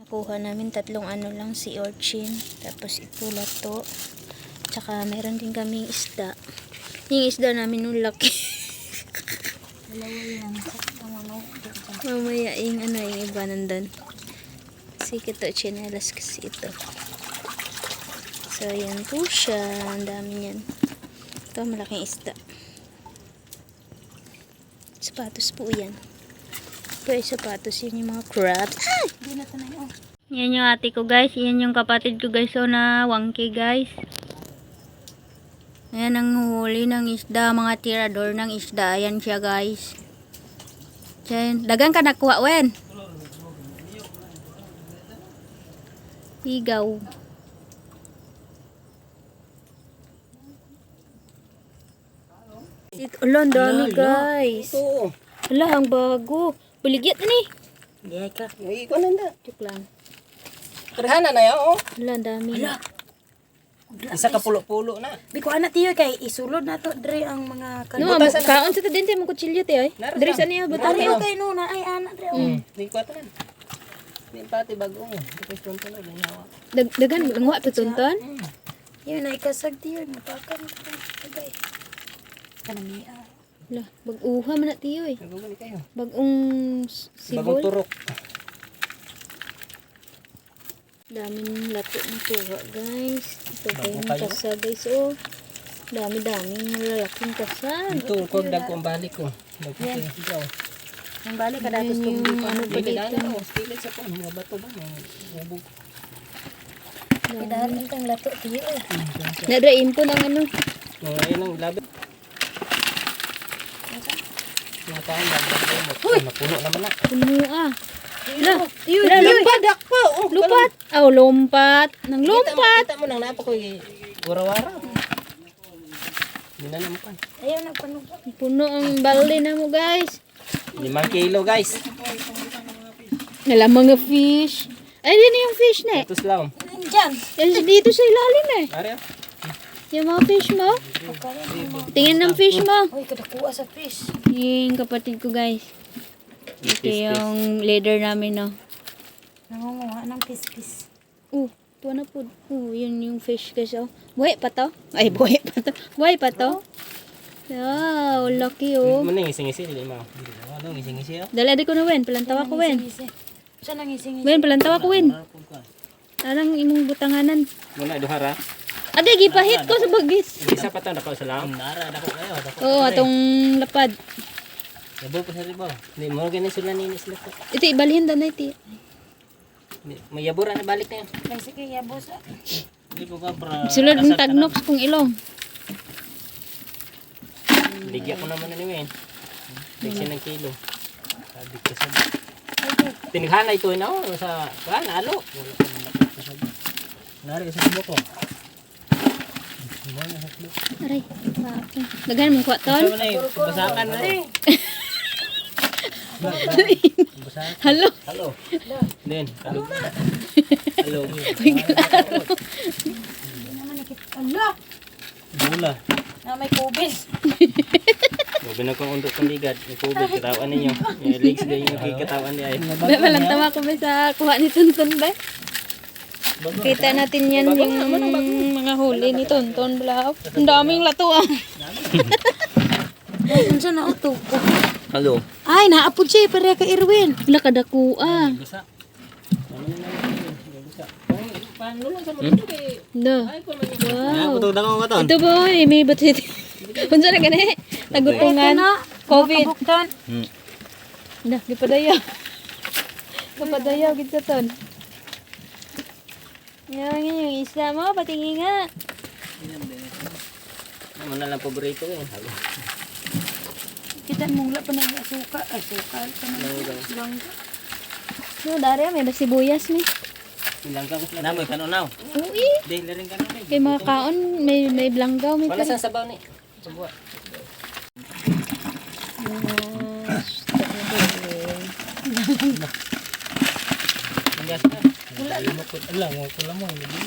Kuha namin tatlong ano lang, sea urchin. Tapos ito lato. Tsaka meron din kaming isda. Yung isda namin nung laki. Dalawa yan. Mamaya yung ano, yung iba nandun. Kasi ito, chinelas kasi ito. So, yan po siya. Ang dami niyan. Ito, malaking isda. Sapatos po yan. Ito ay sapatos. Yun yung mga crabs. Ah! Hindi na ito na yun. Yan yung ate ko guys. Yan yung kapatid ko guys. So, na wangki guys. Ayan ang huli ng isda. Mga tirador ng isda. Ayan siya guys. Diyan. Dagang ka nakuha, Wen. Higaw. Ala, ang dami guys. Ito. Ala, ang bago. Baligyan ni. Hindi ka. Ay, ikaw nanda. Joke lang. Karhana na yan, oh. Ala, ang dami. Ala. Isa ka pulo-pulo na. Biko anak tiyo kay isulod na to dre ang mga No, Butas na. kaon sa tadente mo kutsilyo ti ay. Naroon Diri ka. sa niya butan Ano niyo. kay no na ay anak dre. Hindi ko ito na. Hindi pati bagong. Ito yung tunto na. Ginawa. Dagan ngwa pitunton. Yun ay kasag tiyo mapakan ko. Tagay. Kanami ah. Ala, bag-uha man na tiyo eh. Naguguli kayo. Bagong Bagong sibol. turok. Daming lato na tuwa guys. Ito Bago kayong kayo. kasa guys oh. Dami-daming malalaking kasa. Ito, kung dag ko ang balik ko. Nagputi. Ikaw. Ang balik ka datos Yan kung yung di pa. ano pa Bili dito. na ako. Stilit sa po. Mga bato ba? Mga bubog. Idahan kang lato tiyo. Nadrain po ng ano. Mga yun ang labi. Mga taon lang. Napuno naman na. Puno ah. Ala, Tiyo. ala, lompat. Dakpa. Oh, Lupat. Oh, lompat. Nang lompat. Kita mo nang napa ko wara-wara. Hindi na naman kan. Ayaw na panog. Puno ang balde na mo guys. 5 kilo guys. Alam mga fish. Ay, din yung fish na eh. Ito lang. Diyan. Yan dito sa ilalim eh. Ari. Yung mga fish mo. Tingin ng fish mo. Uy kadakuha sa fish. Yung kapatid ko guys. Ito yung leader namin no. Nangunguha ng pis-pis. Tuwa na po. Yun yung fish guys oh. Buhay pa to? Ay, buhay pa to. Buhay pa to? Wow, lucky oh. Mo nang ising-ising dili mo. Ano ising-ising oh. Dala di ko na Wen. Palantawa ko Wen. Siya nang ising. Wen, palantawa ko Wen. Anong imong butanganan? Muna duhara. Ade, gipahit ko sa bagis. Isa pa tayo sa lang. Nara dako kayo. Oo, atong lapad. Yabo pa sa ribaw. Hindi mo ganun sila ni sila. Ito, ibalhin daw na iti. May yabura na balik na yun. May sige yabos. Hindi po ka para. Sulod ng tagnox kung ilong. Ligya ko naman na ni Wen. Tigsin ng kilo. Sabi ko sa. Tinighan ito na sa alo. Nari sa buko. Aray, okay. Daghan mong kwaton. Basakan na eh. Halo. Halo. Then, halo. Halo. Ala. Bula. Na may COVID. Sabi na kong undok kong ligad. Yung COVID, katawan ninyo. Yung legs na yung katawan niya ay. Walang tawa ko ba sa kuha ni Tonton ba? Kita natin yan yung mga huli ni Tonton Blau. Ang daming lato ah. Unsa na uto? Halo. Ay naapod siya pare ka Irwin. Wala kadako ah. Basa. Paano lang sa mga kay No. Wow. Wow. Dako ka Ito boy, may batit. Unsa na gani? Nagutungan. COVID. Buktan. Na, gipadayaw. Gipadayaw gid sa ton. Yan yung isda mo, patingin nga. Ano na lang paborito eh. Halo. Kita mong la pa ng suka. Ay suka pa ng langga. No, dari may sibuyas ni. Ilang ka na mo kanunaw. Uy, Dili rin kanon eh. kay mga kaon may blanggaw may Wala kan. sa sabaw ni. Subuha. Wala. Wala mo ko lang, wala mo.